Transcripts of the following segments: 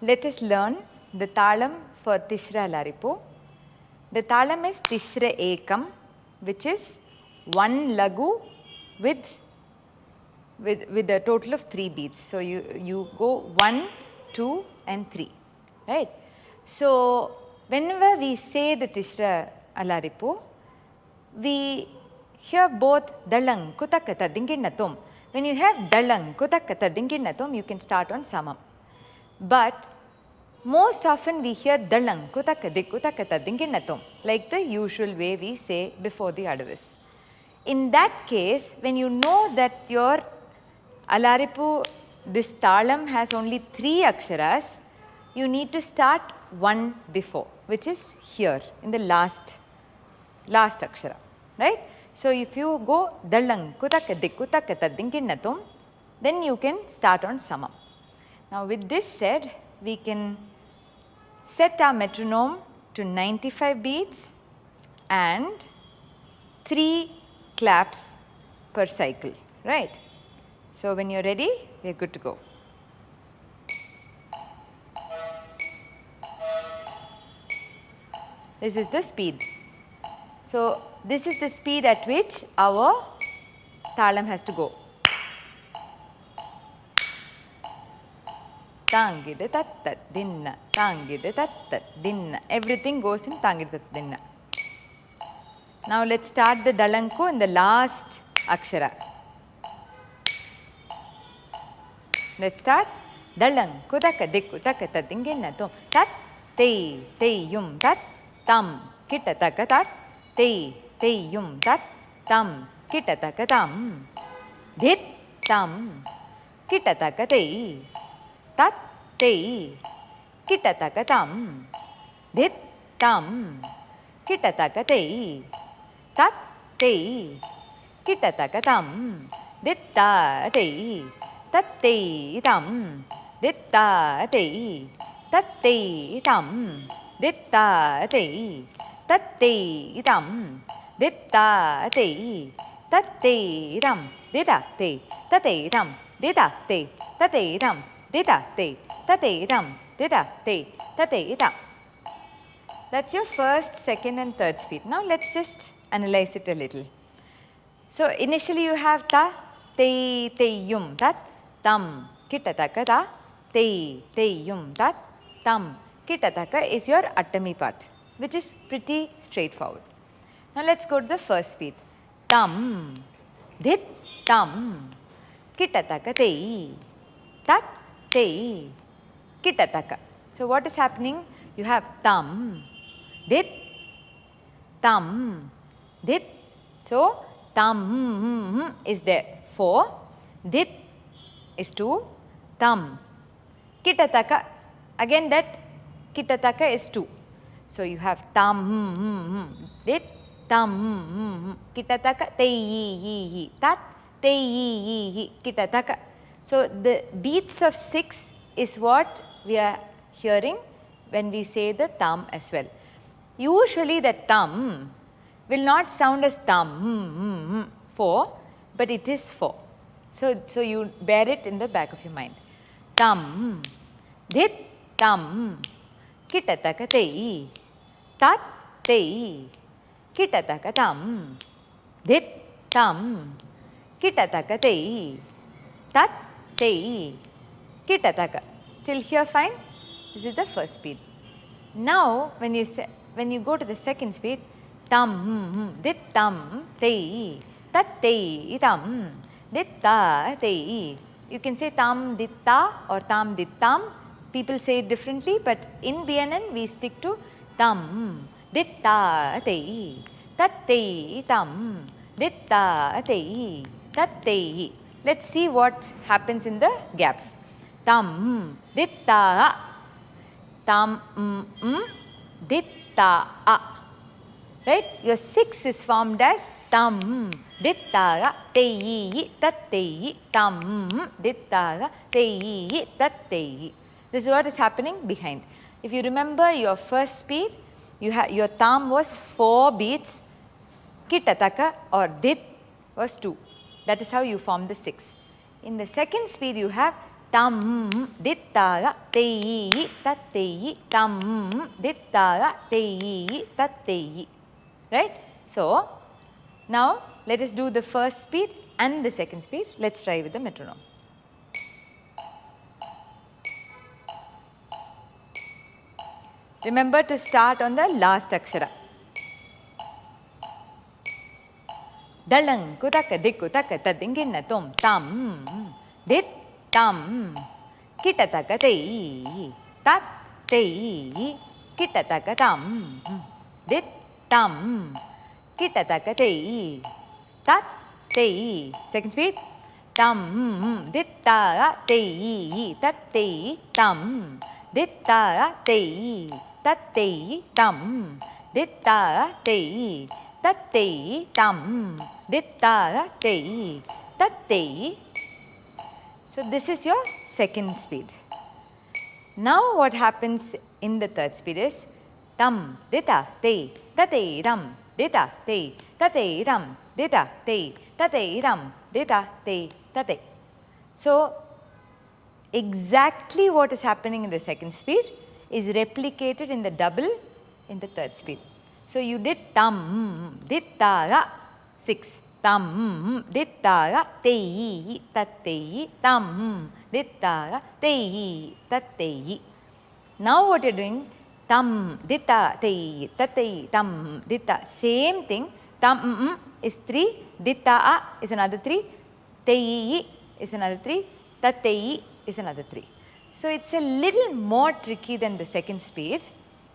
let us learn the Talam for Tishra Alarippu. The Talam is Tishra Ekam, which is one lagu with a total of 3 beats. So you go 1, 2 and 3, right? So whenever we say the Tishra Alarippu, we hear both dalang kutakata dinginnatum. When you have dalang kutakata dinginnatum, you can start on samam. But most often we hear dalang kutakata dinginnatum, like the usual way we say before the adavis. In that case, when you know that your Alarippu, this talam has only 3 aksharas, you need to start one before, which is here in the last akshara, right? So if you go dalang kutakata dinginnatum, then you can start on samam. Now with this said, we can set our metronome to 95 beats and 3 claps per cycle, right? So when you're ready, we're good to go. This is the speed. So this is the speed at which our talam has to go. Tangida tat dinna, tangida tat dinna. Everything goes in tangida tat dinna. Now let's start the dalanku in the last akshara. Let's start. Dalang kudaka tat dinginnatum tat te yum tat tam kitataka tat te yum tat tam kitataka tam dhit tam kitataka te tat te kitataka tam dhit tam kitataka te tat te kitataka tam ditta te tat te tam ditta te tat te tam ditta te tat te tam ditta te tat te tam ditta te tat te tam ditta te tat te tam ditta te tat te tam ditta te tat te tam. That's your first, second and third speed. Now let's just analyze it a little. So initially you have ta, te yum tat, tam kitataka ta, te yum tat, tam kitataka is your attami part, which is pretty straightforward. Now let's go to the first speed. Tam, dhit, tam, kitataka te, tat, te, kitataka. So what is happening? You have tam, dhit, tam, dhit. So tam is there 4, dhit is 2, tam, kitataka, again that kitataka is 2. So you have tam, dhit, tam, kitataka, te yi, tat, te yi, kitataka. So the beats of 6 is what we are hearing when we say the tam as well. Usually the tam will not sound as tam, 4, but it is 4. So you bear it in the back of your mind. Tam, dhit, tam, kitataka te, tat, te, kitataka tam, dhit, tam, kitataka te, tat, te, kitataka. Till here fine? This is the first speed. Now when you go to the second speed, tam, dhit, tam, te, tat, te, tam, ditta, te. You can say tam, ditta or tam, dittam. People say it differently, but in BNN we stick to tam, ditta, te, tat, te, tam, ditta, te, tat, te. Let's see what happens in the gaps. Tam, ditta, tam, ditta. Right? Your 6 is formed as tam, ditta, te, tat, te, tam, ditta, te, tat, te. This is what is happening behind. If you remember your first speed, your tam was 4 beats, kitataka or dit was 2. That is how you form the 6. In the second speed you have tam, dittaga, tei, tattei, tam, dittaga, tei, tattei. Right? So, now let us do the first speed and the second speed. Let's try with the metronome. Remember to start on the last akshara. Dalang, kutaka, dikutaka, tadingina, tom, tam, dit, tam, kitataka, tei, tat, tei, kitataka, tam, dit, tam, kitataka, tei, tat, tei. Second speed. Tam, ditta, tei, tat, tei, tam, ditta, tei, tat, tei, tam, ditta, tei, tat, tei, tam, ditta, tei, tat, tei. So this is your second speed. Now what happens in the third speed is tam, ditta, tei, tate, ram, ditta, tei, tate, ram, ditta, tei, tate, ram, ditta, tei, tate. So exactly what is happening in the second speed is replicated in the double in the third speed. So you did tam, ditta, 6. Tam, ditta, tei, tattei, tam, ditta, tei, tattei. Now what you are doing, tam, ditta, tei, tattei, tam, ditta, same thing. Tam is 3, ditta is another 3, tei is another 3, tattei is another 3. So it's a little more tricky than the second speed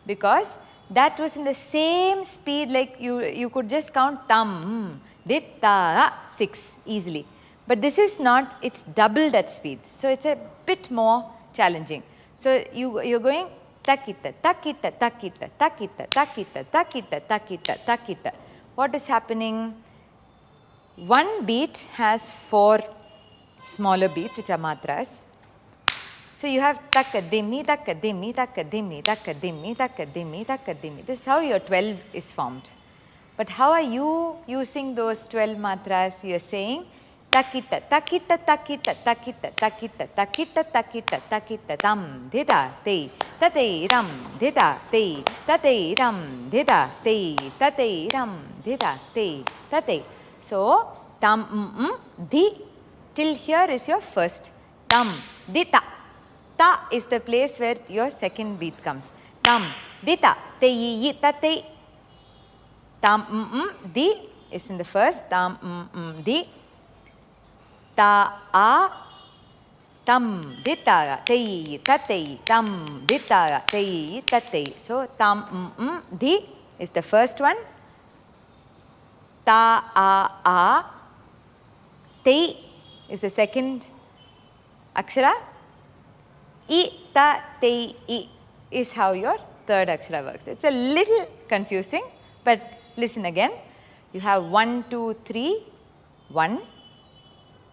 because that was in the same speed, like you could just count tam, ditta, 6 easily. But this is not, it's double that speed. So it's a bit more challenging. So you're going takita, takita, takita, takita, takita, takita, takita, takita. What is happening? One beat has 4 smaller beats which are matras. So you have takka dimmi, takka dimmi, takka dimmi, takka dimmi, takka dimmi, takka dimmi. This is how your 12 is formed. But how are you using those 12 matras? You are saying takita, takita, takita, takita, takita, takita, takita, takita, tam, dita, te, tate, ram, dita, te, tate, ram, dita, te, tate, ram, dita, te, tate. So tam, di, till here is your first. Tam, dita. Ta is the place where your second beat comes. Tam, dita, te, yi, ta, te. Tam, di is in the first. Tam, di. Ta, a. Tam, dita, te, ta, te. Tam, dita, te, ta, te. So tam, di is the first one. Ta, a. Te is the second akshara. I, ta, te, I is how your third akshara works. It's a little confusing, but listen again. You have 1, 2, 3, 1,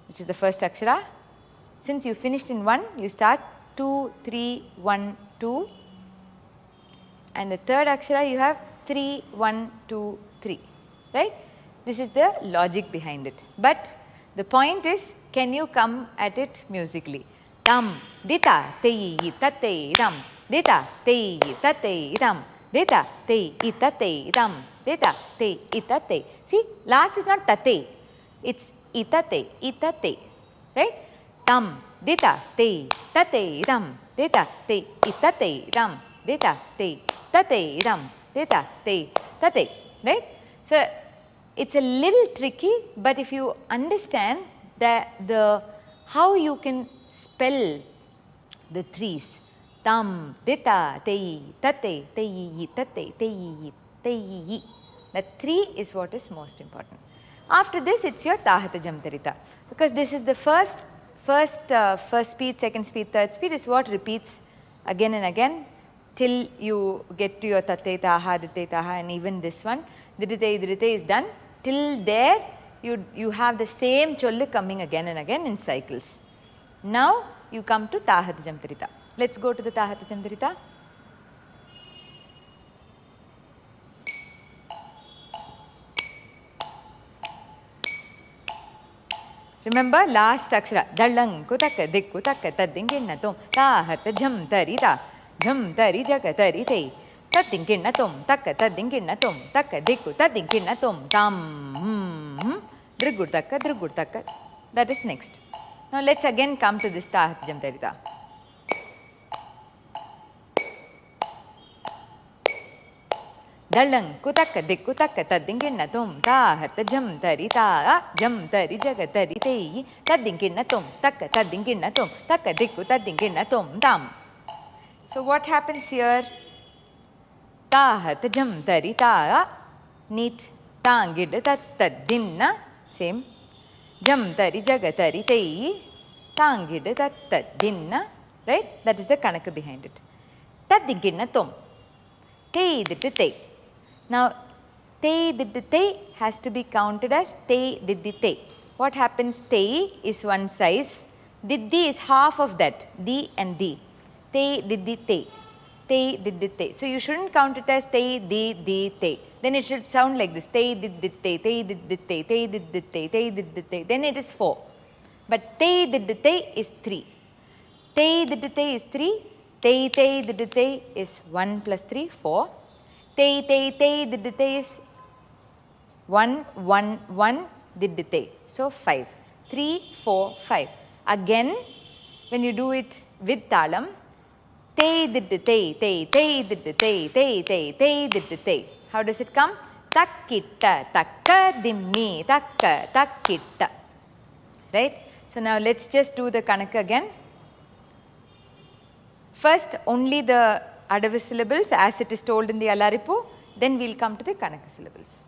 which is the first akshara. Since you finished in 1, you start 2, 3, 1, 2. And the third akshara you have 3, 1, 2, 3. Right? This is the logic behind it. But the point is, can you come at it musically? Tam, dita, te, tate, ram, dita, te, tate, ram, dita, te, itate, ram, dita, te, itate. See, last is not tate, it's itate, itate, right? Tam, dita, te, tate, ram, dita, te, itate, ram, dita, te, tate, ram, dita, te, tate, right? So it's a little tricky, but if you understand the how you can spell the threes, tam, dita, tei, tate, tei, tate, tei, tei. That 3 is what is most important. After this, it's your tahata jamtarita, because this is the first speed, second speed, third speed is what repeats again and again till you get to your tate, taha, dite, taha, and even this one, didite is done. Till there, you have the same chollu coming again and again in cycles. Now you come to tahata jamtarita. Let's go to the tahata jamtarita. Remember last akshara. Dalang kutaka dikku taka tadinginna tom ta hat jam tari ta jam tari jaga tari te tadinginna tom taka tadinginna tom taka dikku tadinginna tom tam drugurtaka. That is next. Now let's again come to this ta hat jam tari ta. Dalang kutaka dikku taka tadinginna tom ta hat jam tari ta jam tari jaga tari te tadinginna tom taka tadinginna tom taka dikku tadinginna tom tam. So what happens here? Ta hat jam tari ta neat tangid tat tadinna same jam tari jaga tari te tangid tat tadinna, right? That is the kanaka behind it. Tadinginna tom te did te. Now, te did te has to be counted as te did te. What happens? Te is one size, diddi is half of that, di and di. Te did te, te did te. So you shouldn't count it as te di te. Then it should sound like this: te did te, te did te, te did te, te did te. Then it is 4. But te did te is 3. Te did te is 3. Te did te is 1 plus 3, 4. Te did te is 1, 1, 1 did te. So 5. 3, 4, 5. Again, when you do it with talam, te did te, did te, did te. How does it come? Takkitta, takka, dimmi, takka, takkitta. Right? So now let's just do the kanaka again. First, only the Adavi syllables as it is told in the Alarippu, then we will come to the Kanaka syllables.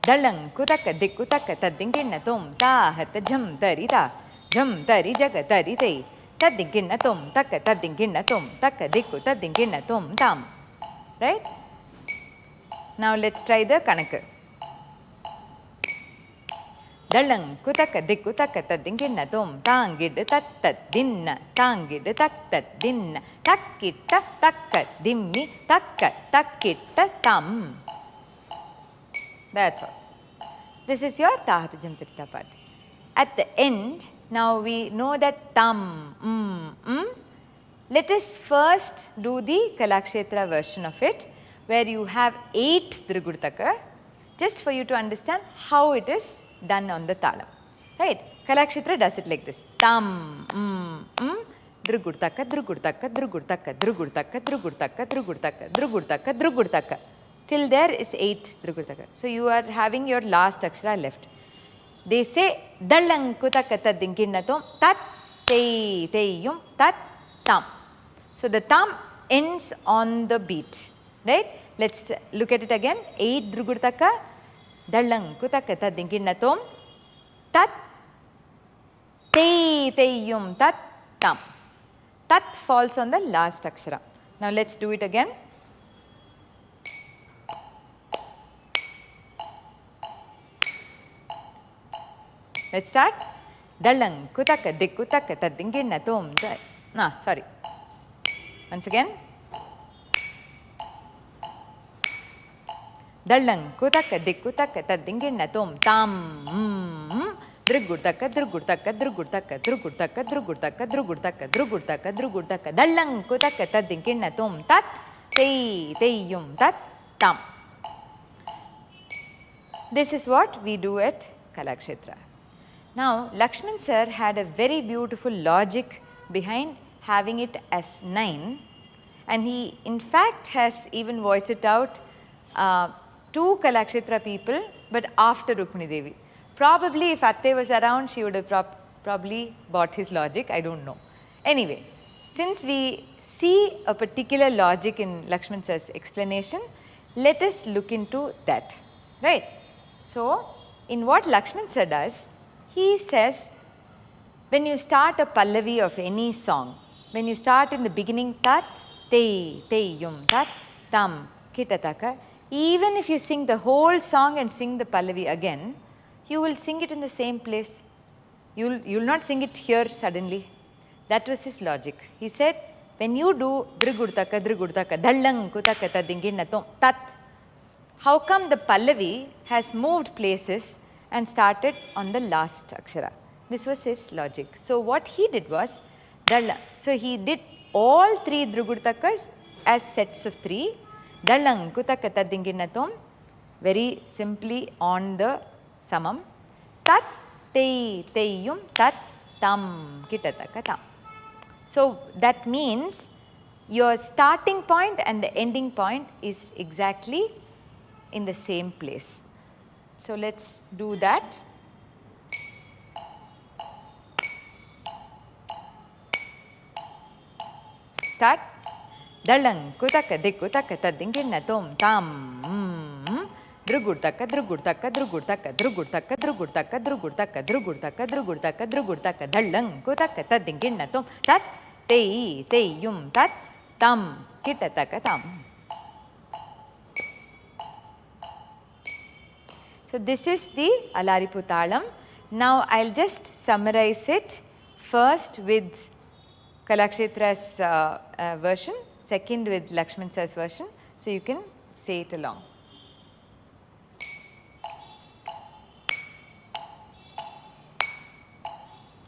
Dalang kutaka dikutaka tadinginna tom ta hat jam tari jaga tari te tadinginna tom taka tadinginna tom taka dikku tadinginna tom tam. Right? Now let's try the Kanaka. Dalang kutaka dikutaka tadinginna tom tangid tat dinna tangid tat dinna takkitta takka dimmi takka takkitta tam. That's all. This is your tahat jamtarita part. At the end, now we know that tam, Let us first do the Kalakshetra version of it, where you have 8 Drigurtaka, just for you to understand how it is done on the talam. Right? Kalakshetra does it like this. Tam, Drigurtaka, Drigurtaka, Drigurtaka, Drigurtaka, Drigurtaka, Drigurtaka, Drigurtaka, Drigurtaka. Till there is 8 Drigurtaka. So you are having your last akshara left. They say Dalang kutaka tadinkinnatum tat te teyum tat tam. So the tam ends on the beat. Right? Let's look at it again. 8 Drigurtaka. Dalang kutaka tadinkinnatum tat te teyum tat tam. Tat falls on the last akshara. Now let's do it again. Let's start. Dalang kutaka dikutaka tadinginna tom. Sorry. Once again. Dalang kutaka dikutaka tadinginna tom tam. Drigurtaka, Drigurtaka, Drigurtaka, Drigurtaka, Drigurtaka, Drigurtaka, Drigurtaka, Drigurtaka. Dalang kutaka tadinkinna tom tat te teyum tat tam. This is what we do at Kalakshetra. Now, Lakshman sir had a very beautiful logic behind having it as 9, and he in fact has even voiced it out to Kalakshetra people, but after Rukmini Devi. Probably if Atte was around, she would have probably bought his logic, I don't know. Anyway, since we see a particular logic in Lakshman sir's explanation, let us look into that, right? So, in what Lakshman sir does, he says, when you start a pallavi of any song, when you start in the beginning, tat, te, yum, tat, tam, kitataka, even if you sing the whole song and sing the pallavi again, you will sing it in the same place. You will not sing it here suddenly. That was his logic. He said, when you do drigurtaka, dallang, kutaka, tadinginnatum, tat, how come the Pallavi has moved places and started on the last akshara? This was his logic. So what he did was, so he did all 3 drigurtakas as sets of 3. Dallang, kutaka, tadinginnatum, very simply on the samam. Tat, tei, teiyum, tat, tam, kitataka, tam. So that means your starting point and the ending point is exactly in the same place. So let's do that. Start. Dallang, kutaka, dikutaka, tadinginnatum, tam, drugurtaka, drugurtaka, drugurtaka, drugurtaka, drugurtaka, drugurtaka, drugurtaka, drugurtaka, drugurtaka, dallang, kutaka, tadinginnatum, tat, tei, teiyum, tat, tam, kitataka, tam. So this is the Alarippu Talam. Now I'll just summarize it first with Kalakshetra's version, second with Lakshman sir's version, so you can say it along.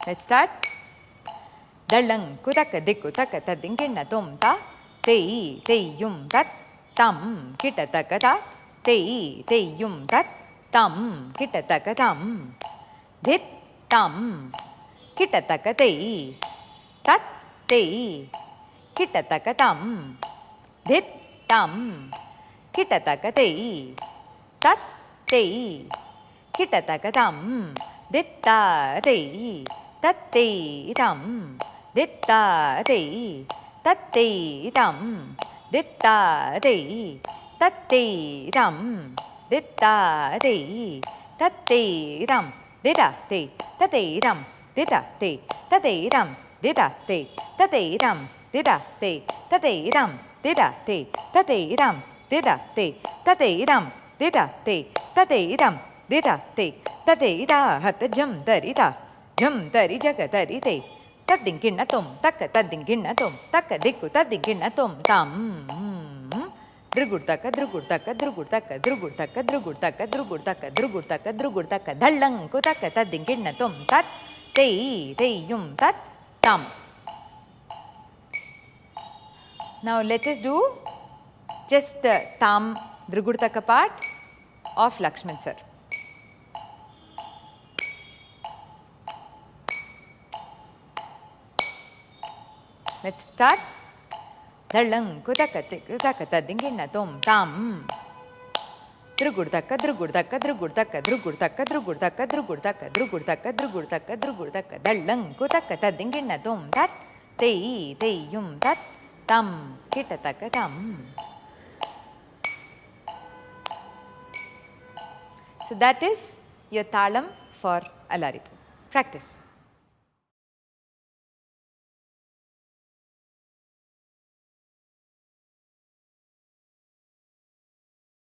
Let's start. Dallang, kutaka, dikutaka, tadinginnatum, ta, tei, teiyum, tat, tam, kitataka, ta, tei, teiyum, tat, tam, kitataka, tam, dhit, tam, kitataka, tei, tat, tei, kitataka, tam, dhit, tam, kitataka, tei, tat, tei, kitataka, tam, ditta, tei, tat, tei, tam, ditta, tei, tat, tei, tam, ditta, tei, tat, tei, tam, ditta, tei, tat, tei, tam, ditta, tei, tat, tei, tam, ditta, tei, tat, tei, tam, ditta, tei, tat, tei, tam, ditta, tei, tat, tei, tam, ditta, tei, tat, tei, tam, ditta, tei, tat, tei, tam, ditta, tei, tat, tei, tam, ditta, tei, tat, tei, ta, hat, jam, tarita, jam, tari, jaga, tari, tei, tadinginnatum, taka, tadinginnatum, taka, dikku, tadinginnatum, tam, drugurtaka, drugurtaka, drugurtaka, drugurtaka, drugurtaka, drugurtaka, drugurtaka, drugurtaka, dallang, kutaka, tadinginnatum, tat, tei, teiyum, tat, tam. Now let us do just the tam drugurtaka part of Lakshman sir. Let's start. Dallang, kutaka, kutaka, tadinginnatum, tam. Drugurtaka, drugurtaka, drugurtaka, drugurtaka, drugurtaka, drugurtaka, drugurtaka, drugurtaka, drugurtaka, dallang, kutaka, tadinginnatum, tat, tei, teiyum, tat, tam, kitataka, tam. So that is your talam for Alarippu. Practice.